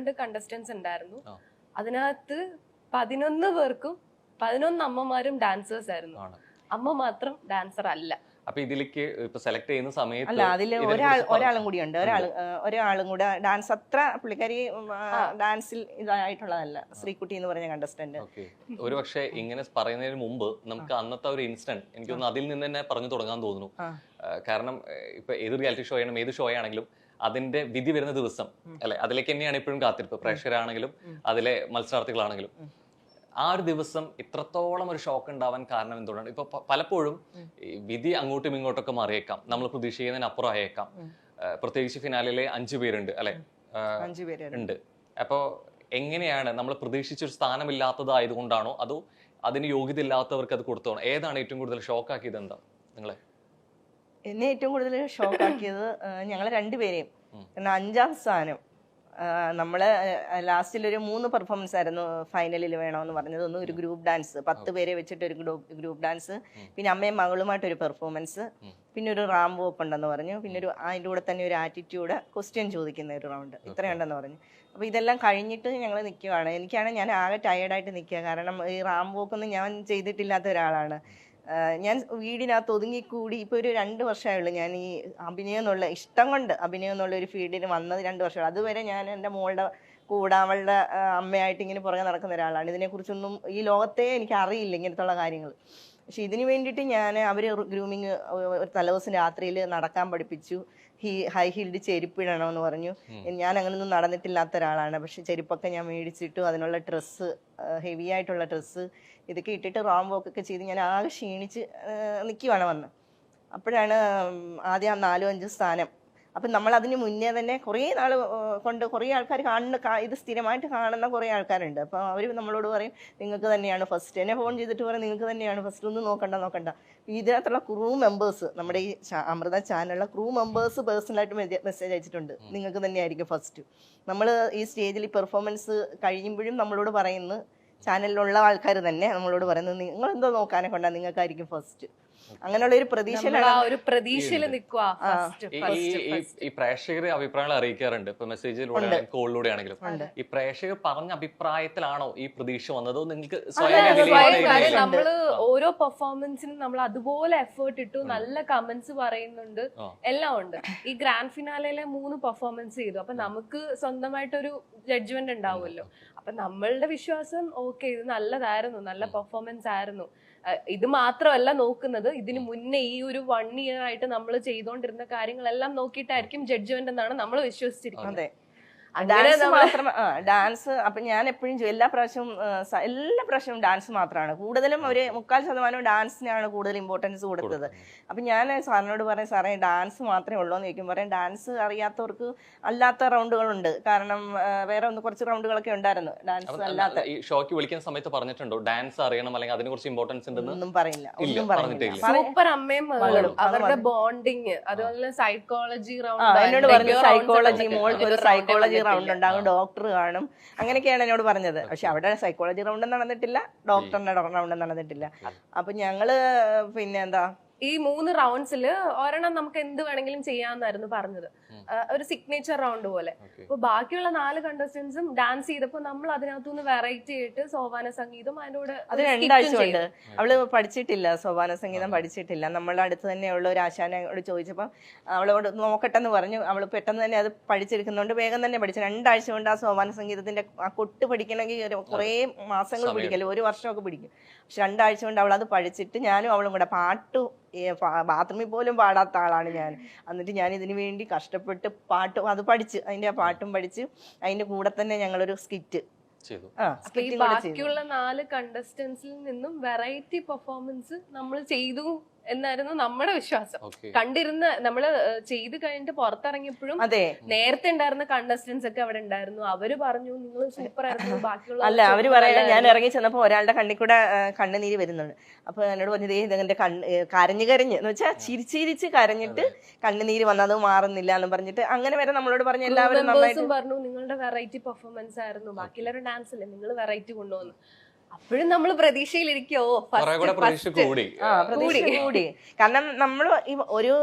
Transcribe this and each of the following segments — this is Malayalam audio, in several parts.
12 കണ്ടസ്റ്റൻസ് ഉണ്ടായിരുന്നു. അതിനകത്ത് 11 പേർക്കും 11 അമ്മമാരും ഡാൻസേഴ്സ് ആയിരുന്നു. അമ്മ മാത്രം ഡാൻസർ അല്ല. അപ്പൊ ഇതിലേക്ക് ഇപ്പൊ സെലക്ട് ചെയ്യുന്ന സമയത്ത് അല്ല, അതില് ഒരാളും കൂടി ഉണ്ട്. ഒരാളും കൂടെ ഡാൻസ് അത്ര പുള്ളിക്കാരി ഡാൻസിൽ ഇതായിട്ടുള്ളതല്ല, ശ്രീകുട്ടി എന്ന് പറഞ്ഞ കണ്ടസ്റ്റന്റ്. ഒരു പക്ഷേ ഇങ്ങനെ പറയുന്നതിന് മുമ്പ് നമുക്ക് അന്നത്തെ ഒരു ഇൻസിഡന്റ് എനിക്ക് തോന്നുന്നു അതിൽ നിന്ന് തന്നെ പറഞ്ഞു തുടങ്ങാൻ തോന്നുന്നു. കാരണം ഇപ്പൊ ഏത് റിയാലിറ്റി ഷോ ആണെങ്കിലും ഏത് ഷോ ആണെങ്കിലും അതിന്റെ വിധി വരുന്ന ദിവസം അല്ലെ, അതിലേക്ക് തന്നെയാണ് ഇപ്പോഴും കാത്തിരിപ്പ്. പ്രേക്ഷകരാണെങ്കിലും അതിലെ മത്സരാർത്ഥികളാണെങ്കിലും ആ ഒരു ദിവസം ഇത്രത്തോളം ഒരു ഷോക്ക് ഉണ്ടാവാൻ കാരണം എന്തുകൊണ്ടാണ്? ഇപ്പൊ പലപ്പോഴും വിധി അങ്ങോട്ടും ഇങ്ങോട്ടൊക്കെ മാറിയേക്കാം, നമ്മൾ പ്രതീക്ഷിക്കുന്നതിനപ്പുറം ആയേക്കാം. പ്രത്യേകിച്ച് ഫിനാലിലെ 5 പേരുണ്ട് അല്ലെ, 5 പേരുണ്ട് ഉണ്ട്. അപ്പോ എങ്ങനെയാണ് നമ്മൾ പ്രതീക്ഷിച്ചൊരു സ്ഥാനമില്ലാത്തതായതുകൊണ്ടാണോ അതോ അതിന് യോഗ്യത ഇല്ലാത്തവർക്ക് അത് കൊടുത്തോ? ഏതാണ് ഏറ്റവും കൂടുതൽ ഷോക്ക് ആക്കിയത്? എന്താ നിങ്ങളെ? എന്നെ ഏറ്റവും കൂടുതൽ ഷോക്ക് ആക്കിയത് ഞങ്ങളെ രണ്ടുപേരെയും. കാരണം 5ാം സ്ഥാനം നമ്മള് ലാസ്റ്റിലൊരു 3 പെർഫോമൻസ് ആയിരുന്നു ഫൈനലിൽ വേണമെന്ന് പറഞ്ഞത്. ഒന്ന് ഒരു ഗ്രൂപ്പ് ഡാൻസ്, 10 പേരെ വെച്ചിട്ട് ഒരു ഗ്രൂപ്പ് ഡാൻസ്, പിന്നെ അമ്മയും മകളുമായിട്ടൊരു പെർഫോമൻസ്, പിന്നെ ഒരു റാം വോക്ക് ഉണ്ടെന്ന് പറഞ്ഞു, പിന്നെ അതിൻ്റെ കൂടെ തന്നെ ഒരു ആറ്റിറ്റ്യൂഡ് ക്വസ്റ്റ്യൻ ചോദിക്കുന്ന ഒരു റൗണ്ട്, ഇത്രയുണ്ടെന്ന് പറഞ്ഞു. അപ്പോൾ ഇതെല്ലാം കഴിഞ്ഞിട്ട് ഞങ്ങൾ നിൽക്കുകയാണ്. ഞാൻ ആകെ ടയേർഡായിട്ട് നിൽക്കുക. കാരണം ഈ റാം വോക്കൊന്നും ഞാൻ ചെയ്തിട്ടില്ലാത്ത ഒരാളാണ്. ഞാൻ വീടിനകത്ത് ഒതുങ്ങിക്കൂടി ഇപ്പോൾ ഒരു 2 വർഷമായുള്ളൂ ഞാൻ ഈ അഭിനയം എന്നുള്ള ഇഷ്ടം കൊണ്ട് അഭിനയം എന്നുള്ള ഒരു ഫീൽഡിൽ വന്നത് 2 വർഷമാണ്. അതുവരെ ഞാൻ എൻ്റെ മോളുടെ കൂടെ അവളുടെ അമ്മയായിട്ട് ഇങ്ങനെ പുറകെ നടക്കുന്ന ഒരാളാണ്. ഇതിനെക്കുറിച്ചൊന്നും ഈ ലോകത്തെ എനിക്ക് അറിയില്ല ഇങ്ങനത്തുള്ള കാര്യങ്ങൾ. പക്ഷെ ഇതിന് വേണ്ടിയിട്ട് അവർ ഗ്രൂമിങ് ഒരു തലേദിവസം രാത്രിയിൽ നടക്കാൻ പഠിപ്പിച്ചു. ഹൈ ഹീൽഡ് ചെരുപ്പിടണമെന്ന് പറഞ്ഞു. ഞാൻ അങ്ങനെയൊന്നും നടന്നിട്ടില്ലാത്ത ഒരാളാണ്. പക്ഷെ ചെരുപ്പൊക്കെ ഞാൻ മേടിച്ചിട്ടു, അതിനുള്ള ഡ്രസ്സ്, ഹെവി ആയിട്ടുള്ള ഡ്രസ്സ് ഇതൊക്കെ ഇട്ടിട്ട് റാം വോക്കൊക്കെ ചെയ്ത് ഞാൻ ആകെ ക്ഷീണിച്ച് നിൽക്കുവാണ് വന്ന്. അപ്പോഴാണ് ആദ്യം 4-5 സ്ഥാനം. അപ്പം നമ്മൾ അതിന് മുന്നേ തന്നെ കുറേ നാൾ കൊണ്ട് കുറേ ആൾക്കാർ ഇത് സ്ഥിരമായിട്ട് കാണുന്ന കുറേ ആൾക്കാരുണ്ട്. അപ്പോൾ അവർ നമ്മളോട് പറയും നിങ്ങൾക്ക് തന്നെയാണ് ഫസ്റ്റ്. എന്നെ ഫോൺ ചെയ്തിട്ട് പറയും നിങ്ങൾക്ക് തന്നെയാണ് ഫസ്റ്റ്, ഒന്നും നോക്കണ്ട. ഇതിനകത്തുള്ള ക്രൂ മെമ്പേഴ്സ്, നമ്മുടെ ഈ അമൃത ചാനലിലുള്ള ക്രൂ മെമ്പേഴ്സ് പേഴ്സണലായിട്ട് മെസ്സേജ് അയച്ചിട്ടുണ്ട്, നിങ്ങൾക്ക് തന്നെയായിരിക്കും ഫസ്റ്റ്. നമ്മൾ ഈ സ്റ്റേജിൽ പെർഫോമൻസ് കഴിയുമ്പോഴും നമ്മളോട് പറയുന്നു, ചാനലിലുള്ള ആൾക്കാർ തന്നെ നമ്മളോട് പറയുന്നത് നിങ്ങൾ എന്തോ നോക്കാനെ കൊണ്ടാ നിങ്ങൾക്കായിരിക്കും ഫസ്റ്റ്. അങ്ങനെയുള്ള ഒരു പ്രതീക്ഷയിൽ നിൽക്കുക. ഈ പ്രേക്ഷകർ അഭിപ്രായങ്ങൾ അറിയിക്കാറുണ്ട്, ഇപ്പൊ മെസ്സേജിലൂടെ കോളിലൂടെ ആണെങ്കിലും. ഈ പ്രേക്ഷകർ പറഞ്ഞ അഭിപ്രായത്തിലാണോ ഈ പ്രതീക്ഷ വന്നത്? നിങ്ങൾക്ക് നമ്മള് ഓരോ പെർഫോമൻസിനും നമ്മൾ അതുപോലെ എഫേർട്ട് ഇട്ടു, നല്ല കമന്റ്സ് പറയുന്നുണ്ട്, എല്ലാം ഉണ്ട്. ഈ ഗ്രാൻഡ് ഫിനാലയിലെ 3 പെർഫോമൻസ് ചെയ്തു. അപ്പൊ നമുക്ക് സ്വന്തമായിട്ടൊരു ജഡ്ജ്മെന്റ് ഉണ്ടാവുമല്ലോ. അപ്പൊ നമ്മളുടെ വിശ്വാസം ഓക്കെ, ഇത് നല്ലതായിരുന്നു, നല്ല പെർഫോമൻസ് ആയിരുന്നു. ഇത് മാത്രമല്ല നോക്കുന്നത്, ഇതിന് മുന്നേ ഈ ഒരു 1 ഇയർ ആയിട്ട് നമ്മൾ ചെയ്തുകൊണ്ടിരുന്ന കാര്യങ്ങളെല്ലാം നോക്കിയിട്ടായിരിക്കും ജഡ്ജ്മെന്റ് എന്നാണ് നമ്മൾ വിശ്വസിച്ചിരിക്കുന്നത്. ഡാൻസ് അപ്പൊ ഞാൻ എപ്പോഴും എല്ലാ പ്രാവശ്യവും ഡാൻസ് മാത്രമാണ് കൂടുതലും. ഒരു 3/4% ഡാൻസിനാണ് കൂടുതൽ ഇമ്പോർട്ടൻസ് കൊടുത്തത്. അപ്പൊ ഞാൻ സാറിനോട് പറയും, സാറേ ഡാൻസ് മാത്രമേ ഉള്ളൂ എന്ന് ചോദിക്കും. പറയും ഡാൻസ് അറിയാത്തവർക്ക് അല്ലാത്ത റൗണ്ടുകളുണ്ട്. കാരണം വേറെ കുറച്ച് റൗണ്ടുകളൊക്കെ ഉണ്ടായിരുന്നു ഡാൻസ് അല്ലാത്ത. ഷോക്ക് വിളിക്കുന്ന സമയത്ത് പറഞ്ഞിട്ടുണ്ടോ ഡാൻസ് അറിയണം അല്ലെങ്കിൽ അതിനെ കുറിച്ച് ഇമ്പോർട്ടൻസ് ഉണ്ടെന്ന്? ഒന്നും പറഞ്ഞില്ല. സൂപ്പർ അമ്മയും മകളും അവരുടെ ബോണ്ടിങ്, അതുപോലെ സൈക്കോളജി റൗണ്ട് എന്നോട് പറഞ്ഞു, സൈക്കോളജി മോൾക്ക് ഒരു സൈക്കോളജി റൗണ്ട് ഉണ്ടാകും, ഡോക്ടർ കാണും, അങ്ങനെയൊക്കെയാണ് എന്നോട് പറഞ്ഞത്. പക്ഷെ അവിടെ സൈക്കോളജി റൗണ്ട് നടന്നിട്ടില്ല, ഡോക്ടറിന്റെ റൗണ്ട് നടന്നിട്ടില്ല. അപ്പൊ ഞങ്ങള് പിന്നെന്താ ഈ 3 റൗണ്ട്സിൽ ഒരെണ്ണം നമുക്ക് എന്ത് വേണമെങ്കിലും ചെയ്യാമെന്നായിരുന്നു പറഞ്ഞത്, ഒരു സിഗ്നേച്ചർ റൗണ്ട് പോലെ. അപ്പൊ ബാക്കിയുള്ള 4 കണ്ടസ്റ്റൻസും ഡാൻസ് ചെയ്തപ്പോ നമ്മൾ അതിനകത്തുനിന്ന് വെറൈറ്റി ആയിട്ട് സോപാന സംഗീതം അതിനോട് അത് 2 ആഴ്ച കൊണ്ട് അവള് പഠിച്ചിട്ടില്ല, സോപാന സംഗീതം പഠിച്ചിട്ടില്ല. നമ്മളുടെ അടുത്ത് തന്നെയുള്ള ഒരു ആശാനോട് ചോദിച്ചപ്പോൾ അവളോട് നോക്കട്ടെന്ന് പറഞ്ഞു. അവള് പെട്ടെന്ന് തന്നെ അത് പഠിച്ചെടുക്കുന്നുണ്ട്, വേഗം തന്നെ പഠിച്ചു. 2 ആഴ്ച കൊണ്ട് ആ സോപാന സംഗീതത്തിന്റെ ആ കൊട്ട് പഠിക്കണമെങ്കിൽ കുറേ മാസങ്ങൾ പിടിക്കല്ലോ, 1 വർഷമൊക്കെ പിടിക്കും. പക്ഷെ 2 ആഴ്ച കൊണ്ട് അവളത് പഠിച്ചിട്ട് ഞാനും അവളും കൂടെ ബാത്റൂമിൽ പോലും പാടാത്ത ആളാണ് ഞാൻ. എന്നിട്ട് ഞാൻ ഇതിനു വേണ്ടി കഷ്ടപ്പെട്ട് അത് പഠിച്ച് അതിന്റെ ആ പാട്ടും പഠിച്ച് അതിന്റെ കൂടെ തന്നെ ഞങ്ങളൊരു സ്കിറ്റ് ബാക്കിയുള്ള 4 കണ്ടസ്റ്റൻസിൽ നിന്നും വെറൈറ്റി പെർഫോമൻസ് നമ്മൾ ചെയ്തു എന്നായിരുന്നു നമ്മുടെ വിശ്വാസം. കണ്ടിരുന്ന നമ്മള് ചെയ്ത് കഴിഞ്ഞിട്ട് പുറത്തിറങ്ങിയപ്പോഴും നേരത്തെ ഉണ്ടായിരുന്ന കണ്ടസ്റ്റൻസ് ഒക്കെ അവിടെ ഉണ്ടായിരുന്നു. അവര് പറഞ്ഞു നിങ്ങൾ സൂപ്പർ ആയിരുന്നു. ബാക്കിയുള്ള അവര് പറയാ, ഞാൻ ഇറങ്ങി ചെന്നപ്പോ ഒരാളുടെ കണ്ണിൽ കൂടെ കണ്ണുനീര് വരുന്നുണ്ട്. അപ്പൊ എന്നോട് പറഞ്ഞത് ഇതിന്റെ കരഞ്ഞ് എന്ന് വെച്ചാൽ ചിരിച്ചിരിച്ച് കരഞ്ഞിട്ട് കണ്ണുനീര് വന്നത് മാറുന്നില്ല എന്ന് പറഞ്ഞിട്ട് അങ്ങനെ വരെ നമ്മളോട് പറഞ്ഞു. എല്ലാവരും പറഞ്ഞു നിങ്ങളുടെ വെറൈറ്റി പെർഫോമൻസ് ആയിരുന്നു, ബാക്കിയുള്ളവരുടെ ഡാൻസ് അല്ലേ, നിങ്ങൾ വെറൈറ്റി കൊണ്ടുവന്നു. അപ്പോഴും നമ്മൾ പ്രതീക്ഷയിലിരിക്കോ കുറെ കൂടെ പ്രതീക്ഷ കൂടി. പ്രതീക്ഷ കൂടി. കാരണം നമ്മൾ ഒരു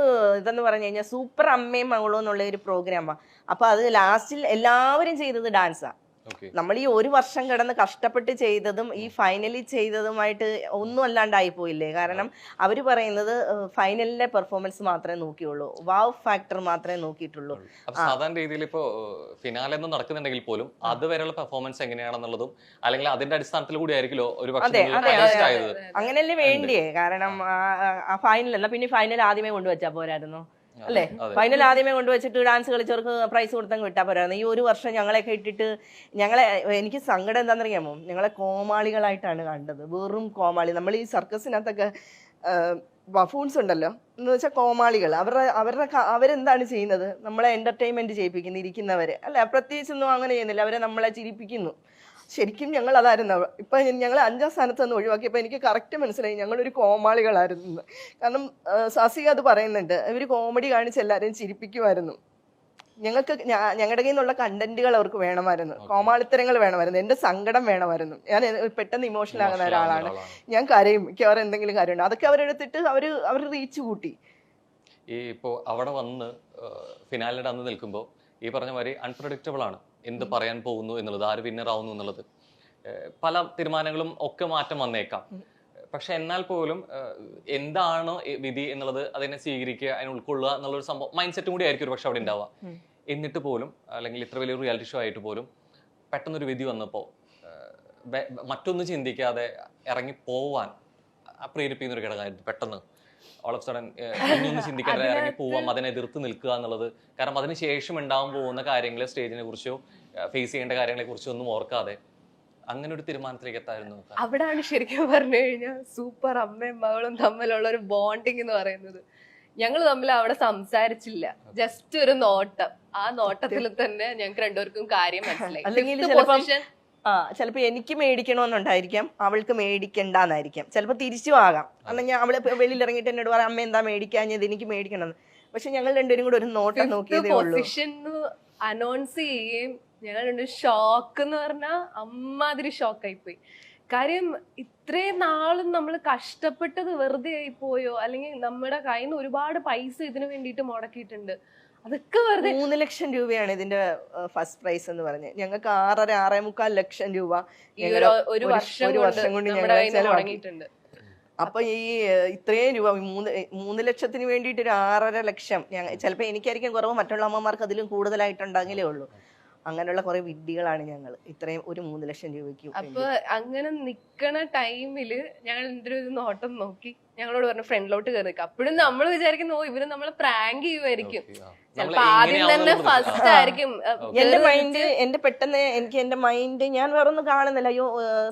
ഇതെന്ന് പറഞ്ഞു കഴിഞ്ഞാൽ സൂപ്പർ അമ്മയും മകളും എന്നുള്ള ഒരു പ്രോഗ്രാമാ. അപ്പൊ അത് ലാസ്റ്റിൽ എല്ലാവരും ചെയ്തത് ഡാൻസാ. നമ്മൾ ഈ ഒരു വർഷം കിടന്ന് കഷ്ടപ്പെട്ട് ചെയ്തതും ഈ ഫൈനലി ചെയ്തതുമായിട്ട് ഒന്നും അല്ലാണ്ടായി പോയില്ലേ. കാരണം അവര് പറയുന്നത് ഫൈനലിലെ പെർഫോമൻസ് മാത്രമേ നോക്കിയുള്ളൂ, വാവ് ഫാക്ടർ മാത്രമേ നോക്കിയിട്ടുള്ളൂ. സാധാരണ രീതിയിൽ ഇപ്പോ ഫിനാലെ ഒന്നും നടക്കുന്നുണ്ടെങ്കിൽ പോലും അതുവരെയുള്ള പെർഫോമൻസ് എങ്ങനെയാണെന്നുള്ളതും അല്ലെങ്കിൽ അതിന്റെ അടിസ്ഥാനത്തിൽ കൂടി ആയിരിക്കുമല്ലോ ഒരു പക്ഷേ അങ്ങനെയല്ലേ വേണ്ടിയേ. കാരണം ആ ഫൈനൽ അല്ല, പിന്നെ ഫൈനൽ ആദ്യമേ കൊണ്ടുവച്ചാ പോരായിരുന്നു അല്ലേ? ഫൈനൽ ആദ്യമേ കൊണ്ടുവച്ചിട്ട് ഡാൻസ് കളിച്ചവർക്ക് പ്രൈസ് കൊടുത്തങ്ങ് വിട്ടാൽ പോരായിരുന്നു. ഈ ഒരു വർഷം ഞങ്ങളെയൊക്കെ ഇട്ടിട്ട് എനിക്ക് സങ്കടം എന്താണെന്നറിയാമോ, ഞങ്ങളെ കോമാളികളായിട്ടാണ് കണ്ടത്, വെറും കോമാളി. നമ്മൾ ഈ സർക്കസിനകത്തൊക്കെ ബഫൂൺസ് ഉണ്ടല്ലോ എന്ന് വെച്ചാൽ കോമാളികൾ. അവരെന്താണ് ചെയ്യുന്നത്? നമ്മളെ എന്റർടൈൻമെന്റ് ചെയ്യിപ്പിക്കുന്നു, ഇരിക്കുന്നവരെ അല്ല, പ്രത്യേകിച്ചൊന്നും അങ്ങനെ ചെയ്യുന്നില്ല, അവരെ നമ്മളെ ചിരിപ്പിക്കുന്നു. ശരിക്കും ഞങ്ങൾ അതായിരുന്നു. ഇപ്പൊ ഞങ്ങൾ 5ാം സ്ഥാനത്ത് നിന്ന് ഒഴിവാക്കിയപ്പോൾ എനിക്ക് കറക്റ്റ് മനസ്സിലായി ഞങ്ങളൊരു കോമാളികളായിരുന്നു. കാരണം സാസിക അത് പറയുന്നുണ്ട്, ഇവർ കോമഡി കാണിച്ച് എല്ലാവരെയും ചിരിപ്പിക്കുമായിരുന്നു. ഞങ്ങൾക്ക് ഞങ്ങളുടെ കയ്യിൽ നിന്നുള്ള കണ്ടന്റുകൾ അവർക്ക് വേണമായിരുന്നു, കോമാളിത്തരങ്ങൾ വേണമായിരുന്നു, എന്റെ സങ്കടം വേണമായിരുന്നു. ഞാൻ പെട്ടെന്ന് ഇമോഷണൽ ആകുന്ന ഒരാളാണ്, ഞാൻ കരയും, മിക്കവാറും എന്തെങ്കിലും കാര്യമുണ്ട്. അതൊക്കെ അവരെടുത്തിട്ട് അവർ റീച്ച് കൂട്ടി. ഈ ഇപ്പോൾ അവിടെ വന്ന് ഫിനാലിന്റെ അന്ന് നിൽക്കുമ്പോൾ ഈ പറഞ്ഞ മാതിരി അൺപ്രഡിക്റ്റബിൾ ആണ് എന്ത് പറയാൻ പോകുന്നു എന്നുള്ളത്, ആര് വിന്നർ ആവുന്നു എന്നുള്ളത്. പല തീരുമാനങ്ങളും ഒക്കെ മാറ്റം വന്നേക്കാം. പക്ഷെ എന്നാൽ പോലും എന്താണ് വിധി എന്നുള്ളത് അതിനെ സ്വീകരിക്കുക, അതിനെ ഉൾക്കൊള്ളുക എന്നുള്ളൊരു സംഭവം മൈൻഡ് സെറ്റും കൂടി ആയിരിക്കും ഒരു പക്ഷെ അവിടെ ഉണ്ടാവുക. എന്നിട്ട് പോലും അല്ലെങ്കിൽ ഇത്ര വലിയൊരു റിയാലിറ്റി ഷോ ആയിട്ട് പോലും പെട്ടെന്നൊരു വിധി വന്നപ്പോൾ മറ്റൊന്നും ചിന്തിക്കാതെ ഇറങ്ങി പോവാൻ പ്രേരിപ്പിക്കുന്ന ഒരു ഘടകമായിരുന്നു. പെട്ടെന്ന് ഓൾ ഓഫ് സഡൻ ഇനിയൊന്നും ചിന്തിക്കാതെ ഇറങ്ങി പോവാം, അതിനെ എതിർത്ത് നിൽക്കുക എന്നുള്ളത്. കാരണം അതിന് ശേഷം ഉണ്ടാവാൻ പോകുന്ന കാര്യങ്ങൾ, സ്റ്റേജിനെ കുറിച്ചോ ഫേസ് ചെയ്യേണ്ട കാര്യങ്ങളെ കുറിച്ചോ ഒന്നും ഓർക്കാതെ അങ്ങനെ ഒരു തീരുമാനത്തിലേക്ക് എത്തായിരുന്നു. അവിടാണ് ശരിക്കും പറഞ്ഞു കഴിഞ്ഞാൽ സൂപ്പർ അമ്മയും മകളും തമ്മിലുള്ള ഒരു ബോണ്ടിങ് എന്ന് പറയുന്നത്. ഞങ്ങൾ തമ്മിൽ അവിടെ സംസാരിച്ചില്ല, ജസ്റ്റ് ഒരു നോട്ടം. ആ നോട്ടത്തിൽ തന്നെ ഞങ്ങൾക്ക് രണ്ടുപേർക്കും കാര്യം മനസ്സിലായി. ചിലപ്പോ എനിക്ക് മേടിക്കണമെന്നുണ്ടായിരിക്കാം, അവൾക്ക് മേടിക്കണ്ടെന്നായിരിക്കാം, ചിലപ്പോ തിരിച്ചു ആകാം. അല്ലെങ്കിൽ അവള് വെളിയിൽ ഇറങ്ങിയിട്ട് എന്നോട് പറയാം അമ്മ എന്താ മേടിക്കാഞ്ഞത്, എനിക്ക് മേടിക്കണം. പക്ഷെ ഞങ്ങൾ രണ്ടുപേരും കൂടെ ഒരു നോട്ടം നോക്കിയതേ ഉള്ളൂ. പൊസിഷൻ അനൗൺസ് ചെയ്യുകയും ഞങ്ങൾ രണ്ടും ഷോക്ക് എന്ന് പറഞ്ഞാൽ അമ്മാതിരി ഷോക്കായി പോയി. കാര്യം ഇത്രയും നാളും നമ്മൾ കഷ്ടപ്പെട്ടത് വെറുതെ ആയി പോയോ, അല്ലെങ്കിൽ നമ്മുടെ കയ്യിൽ നിന്ന് ഒരുപാട് പൈസ ഇതിനു വേണ്ടിയിട്ട് മുടക്കിയിട്ടുണ്ട്, അതൊക്കെ വെറുതെ. 3 ലക്ഷം രൂപയാണ് ഇതിന്റെ ഫസ്റ്റ് പ്രൈസ് എന്ന് പറഞ്ഞ്. ഞങ്ങൾക്ക് 6.5 ലക്ഷം രൂപ ഒരു വർഷം കൊണ്ട് ഞങ്ങൾ ചെലവാക്കിയിട്ടുണ്ട്. അപ്പൊ ഈ ഇത്രയും രൂപ 3 ലക്ഷത്തിന് വേണ്ടിയിട്ട് ഒരു 6.5 ലക്ഷം ചിലപ്പോ എനിക്കായിരിക്കും കുറവ്, മറ്റുള്ള അമ്മമാർക്ക് അതിലും കൂടുതലായിട്ടുണ്ടെങ്കിലേ ഉള്ളൂ. അങ്ങനെയുള്ള കുറെ വിഡ്ഢികളാണ് ഞങ്ങൾ ഇത്രയും ഒരു 3 ലക്ഷം രൂപയ്ക്ക്. അപ്പൊ അങ്ങനെ നിക്കണ ടൈമില് ഞങ്ങൾ എന്തൊരു നോട്ടം നോക്കി ഞങ്ങളോട് പറഞ്ഞു ഫ്രണ്ടിലോട്ട് കയറി. അപ്പോഴും നമ്മൾ വിചാരിക്കുന്നു ഇവര് നമ്മളെ പ്രാങ്ക് ചെയ്യുമായിരിക്കും, ചിലപ്പോ ആദ്യം തന്നെ ഫസ്റ്റ് ആയിരിക്കും. എന്റെ പെട്ടെന്ന് എന്റെ മൈൻഡ് ഞാൻ വേറെ ഒന്നും കാണുന്നില്ല. അയ്യോ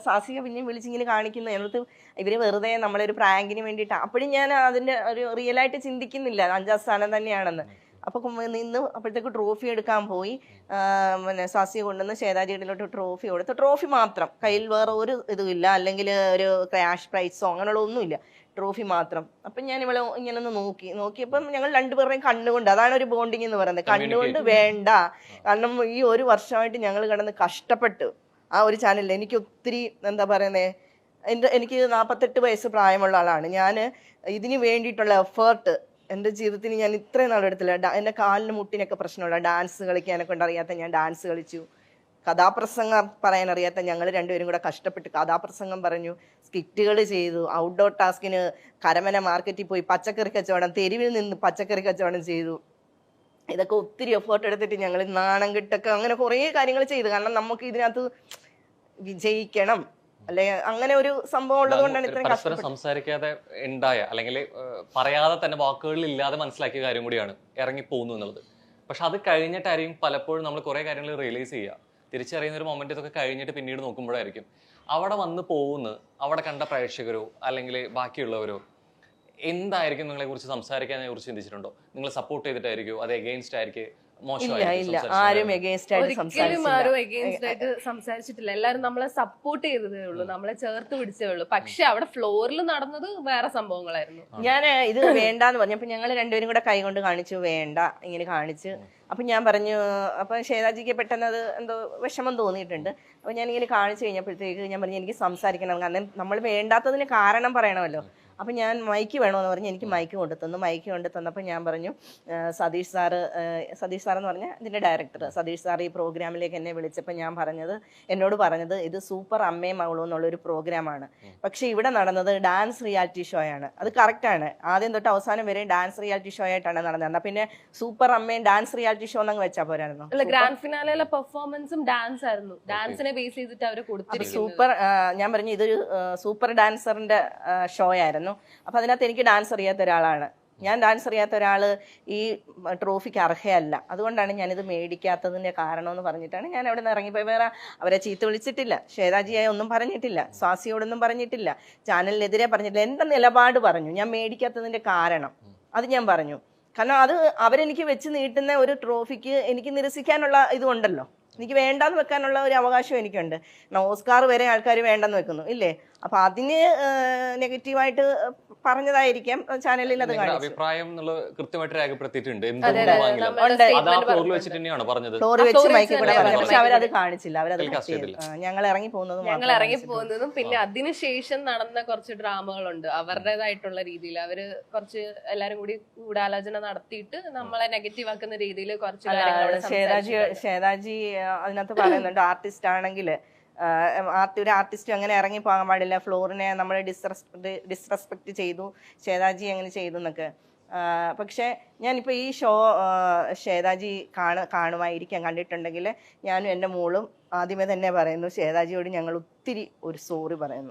സാസിക പിന്നെയും വിളിച്ചിങ്ങനെ കാണിക്കുന്നു, എന്നിട്ട് ഇവര് വെറുതെ നമ്മളെ ഒരു പ്രാങ്കിന് വേണ്ടിയിട്ട്. അപ്പോഴും ഞാൻ അതിന്റെ ഒരു റിയൽ ആയിട്ട് ചിന്തിക്കുന്നില്ല 5ാം സ്ഥാനം തന്നെയാണെന്ന്. അപ്പൊ നിന്ന് അപ്പോഴത്തേക്ക് ട്രോഫി എടുക്കാൻ പോയി. പിന്നെ സാസിയെ കൊണ്ടുവന്ന് ശ്വേതാജിയിലോട്ട് ട്രോഫി കൊടുത്തു. ട്രോഫി മാത്രം, കയ്യിൽ വേറെ ഒരു ഇതുമില്ല, അല്ലെങ്കിൽ ഒരു ക്യാഷ് പ്രൈസോ അങ്ങനെയുള്ള ഒന്നുമില്ല, ട്രോഫി മാത്രം. അപ്പൊ ഞാൻ ഇവളെ ഇങ്ങനെ ഒന്ന് നോക്കിയപ്പം ഞങ്ങൾ രണ്ടുപേരുടെയും കണ്ണുകൊണ്ട്, അതാണ് ഒരു ബോണ്ടിങ് എന്ന് പറയുന്നത്. കണ്ണുകൊണ്ട് വേണ്ട, കാരണം ഈ ഒരു വർഷമായിട്ട് ഞങ്ങൾ കിടന്ന് കഷ്ടപ്പെട്ടു ആ ഒരു ചാനലിൽ. എനിക്ക് ഒത്തിരി എന്താ പറയുന്നേ, എനിക്ക് 48 വയസ്സ് പ്രായമുള്ള ആളാണ് ഞാൻ. ഇതിന് വേണ്ടിയിട്ടുള്ള എഫേർട്ട് എൻ്റെ ജീവിതത്തിന് ഞാൻ ഇത്രയും നാളെടുത്തില്ല. എൻ്റെ കാലിന് മുട്ടിനൊക്കെ പ്രശ്നമുള്ള, ഡാൻസ് കളിക്കാനെ കൊണ്ട് അറിയാത്ത ഞാൻ ഡാൻസ് കളിച്ചു. കഥാപ്രസംഗം പറയാൻ അറിയാത്ത ഞങ്ങൾ രണ്ടുപേരും കൂടെ കഷ്ടപ്പെട്ട് കഥാപ്രസംഗം പറഞ്ഞു, സ്കിറ്റുകൾ ചെയ്തു, ഔട്ട്ഡോർ ടാസ്കിന് കരമന മാർക്കറ്റിൽ പോയി പച്ചക്കറി കച്ചവടം, തെരുവിൽ നിന്ന് പച്ചക്കറി കച്ചവടം ചെയ്തു. ഇതൊക്കെ ഒത്തിരി എഫേർട്ട് എടുത്തിട്ട് ഞങ്ങൾ നാണം കെട്ടൊക്കെ അങ്ങനെ കുറേ കാര്യങ്ങൾ ചെയ്തു. കാരണം നമുക്ക് ഇതിനകത്ത് വിജയിക്കണം, അല്ലെ അങ്ങനെ ഒരു സംഭവം ഉള്ളത് കൊണ്ടാണ് ഇത്രയും പരസ്പരം സംസാരിക്കാതെ ഉണ്ടായ, അല്ലെങ്കിൽ പറയാതെ തന്നെ വാക്കുകളിൽ ഇല്ലാതെ മനസ്സിലാക്കിയ കാര്യം കൂടിയാണ് ഇറങ്ങി പോകുന്നു എന്നുള്ളത്. പക്ഷെ അത് കഴിഞ്ഞിട്ടായിരിക്കും പലപ്പോഴും നമ്മൾ കുറെ കാര്യങ്ങൾ റിയലൈസ് ചെയ്യുക, തിരിച്ചറിയുന്ന ഒരു മൊമെന്റ് ഇതൊക്കെ കഴിഞ്ഞിട്ട് പിന്നീട് നോക്കുമ്പോഴായിരിക്കും അവിടെ വന്ന് പോകുന്ന, അവിടെ കണ്ട പ്രേക്ഷകരോ അല്ലെങ്കിൽ ബാക്കിയുള്ളവരോ എന്തായിരിക്കും നിങ്ങളെ കുറിച്ച് സംസാരിക്കാനെ കുറിച്ച് ചിന്തിച്ചിട്ടുണ്ടോ? നിങ്ങൾ സപ്പോർട്ട് ചെയ്തിട്ടായിരിക്കും, അത് എഗെയിൻസ്റ്റ് ആയിരിക്കും, ഇല്ല മോശമായിരിക്കും ഇല്ല സംസാരിച്ചത്. ആരും എഗേൻസ്റ്റ് ആയിട്ട് ഒരിക്കലും സംസാരിച്ചില്ല. ആരും എഗെയിൻസ്റ്റ് ആയിട്ട് സംസാരിച്ചിട്ടില്ല. എല്ലാരും നമ്മളെ സപ്പോർട്ട് ചെയ്തതേ ഉള്ളൂ, നമ്മളെ ചേർത്ത് പിടിച്ചേ ഉള്ളൂ. പക്ഷെ അവിടെ ഫ്ലോറിൽ നടന്നത് വേറെ സംഭവങ്ങളായിരുന്നു. ഞാൻ ഇത് വേണ്ടാന്ന് പറഞ്ഞു. അപ്പൊ ഞങ്ങൾ രണ്ടുപേരും കൂടെ കൈ കൊണ്ട് കാണിച്ചു വേണ്ട, ഇങ്ങനെ കാണിച്ച്. അപ്പൊ ഞാൻ പറഞ്ഞു, അപ്പൊ ശ്വേതാജിക്ക് പെട്ടെന്ന് അത് എന്തോ വിഷമം തോന്നിയിട്ടുണ്ട്. അപ്പൊ ഞാൻ ഇങ്ങനെ കാണിച്ചു കഴിഞ്ഞപ്പോഴത്തേക്ക് ഞാൻ പറഞ്ഞു എനിക്ക് സംസാരിക്കണം, കാരണം നമ്മൾ വേണ്ടാത്തതിന് കാരണം പറയണമല്ലോ. അപ്പം ഞാൻ മൈക്ക് വേണമെന്ന് പറഞ്ഞ് എനിക്ക് മൈക്ക് കൊണ്ടു തന്നു. മൈക്ക് കൊണ്ടു തന്നപ്പോൾ ഞാൻ പറഞ്ഞു സതീഷ് സാറെന്ന് പറഞ്ഞാൽ ഇതിൻ്റെ ഡയറക്ടർ സതീഷ് സാർ ഈ പ്രോഗ്രാമിലേക്ക് എന്നെ വിളിച്ചപ്പോൾ എന്നോട് പറഞ്ഞത് ഇത് സൂപ്പർ അമ്മയും മകളും എന്നുള്ളൊരു പ്രോഗ്രാമാണ്. പക്ഷേ ഇവിടെ നടന്നത് ഡാൻസ് റിയാലിറ്റി ഷോ ആണ്. അത് കറക്റ്റാണ്, ആദ്യം തൊട്ട് അവസാനം വരെ ഡാൻസ് റിയാലിറ്റി ഷോ ആയിട്ടാണ് നടന്നത്. എന്നാൽ പിന്നെ സൂപ്പർ അമ്മയും ഡാൻസ് റിയാലിറ്റി ഷോ എന്നങ്ങ് വെച്ചാൽ പോരായിരുന്നു. അല്ല, ഗ്രാൻഡ് ഫിനാലയിലെ പെർഫോമൻസും ഡാൻസ് ആയിരുന്നു. ഡാൻസിനെ ബേസ് ചെയ്തിട്ട് അവർ കൊടുത്തിരിക്കുന്നത്. സൂപ്പർ ഞാൻ പറഞ്ഞു ഇതൊരു സൂപ്പർ ഡാൻസറിന്റെ ഷോ ആയിരുന്നു. അപ്പൊ അതിനകത്ത് എനിക്ക് ഡാൻസ് അറിയാത്ത ഒരാളാണ്. ഞാൻ ഡാൻസ് അറിയാത്ത ഒരാള് ഈ ട്രോഫിക്ക് അർഹയല്ല. അതുകൊണ്ടാണ് ഞാനിത് മേടിക്കാത്തതിന്റെ കാരണം എന്ന് പറഞ്ഞിട്ടാണ് ഞാൻ അവിടെ നിന്ന് ഇറങ്ങിപ്പോയി. വേറെ അവരെ ചീത്ത വിളിച്ചിട്ടില്ല, ശ്വേതാജിയായി ഒന്നും പറഞ്ഞിട്ടില്ല, സ്വാസിയോടൊന്നും പറഞ്ഞിട്ടില്ല, ചാനലിനെതിരെ പറഞ്ഞിട്ടില്ല. എന്റെ നിലപാട് പറഞ്ഞു, ഞാൻ മേടിക്കാത്തതിന്റെ കാരണം അത് ഞാൻ പറഞ്ഞു. കാരണം അത് അവരെനിക്ക് വെച്ച് നീട്ടുന്ന ഒരു ട്രോഫിക്ക് എനിക്ക് നിരസിക്കാനുള്ള ഇതുണ്ടല്ലോ, എനിക്ക് വേണ്ടാന്ന് വെക്കാനുള്ള ഒരു അവകാശം എനിക്കുണ്ട്. ഓസ്കാർ വരെ ആൾക്കാർ വേണ്ടെന്ന് വെക്കുന്നു ഇല്ലേ? അപ്പൊ അതിന് നെഗറ്റീവായിട്ട് പറഞ്ഞതായിരിക്കാം ചാനലിൽ അത് കാണിച്ചു. അഭിപ്രായം കൃത്യമായിട്ട് രേഖപ്പെടുത്തിയിട്ടുണ്ട്. ഫ്ലോറിൽ വെച്ചിട്ട് തന്നെയാണ് പറഞ്ഞത്. ഫ്ലോർ വെച്ച് മൈക്കിൽ കൂടെ പറഞ്ഞു. പക്ഷെ അവരത് കാണിച്ചില്ല, അവരത് ഞങ്ങൾ ഇറങ്ങി പോകുന്നതും പിന്നെ അതിനുശേഷം നടന്ന കുറച്ച് ഡ്രാമകളുണ്ട് അവരുടേതായിട്ടുള്ള രീതിയിൽ. അവര് കുറച്ച് എല്ലാരും കൂടി ഗൂഢാലോചന നടത്തിയിട്ട് നമ്മളെ നെഗറ്റീവ് ആക്കുന്ന രീതിയിൽ കുറച്ച് ശ്വേതാജി അതിനകത്ത് പറയുന്നുണ്ട് ആർട്ടിസ്റ്റ് ആണെങ്കിൽ ഒരു ആർട്ടിസ്റ്റ് അങ്ങനെ ഇറങ്ങി പോകാൻ പാടില്ല, ഫ്ലോറിനെ നമ്മൾ ഡിസ്റെസ്പെക്ട് ചെയ്തു, ശ്വേതാജി അങ്ങനെ ചെയ്തു എന്നൊക്കെ. പക്ഷേ ഞാനിപ്പോൾ ഈ ഷോ ശ്വേതാജി കാണുമായിരിക്കാം, കണ്ടിട്ടുണ്ടെങ്കിൽ ഞാനും എൻ്റെ മോളും ആദ്യമേ തന്നെ പറയുന്നു ശ്വേതാജിയോട് ഞങ്ങൾ ഒത്തിരി ഒരു സോറി പറയുന്നു.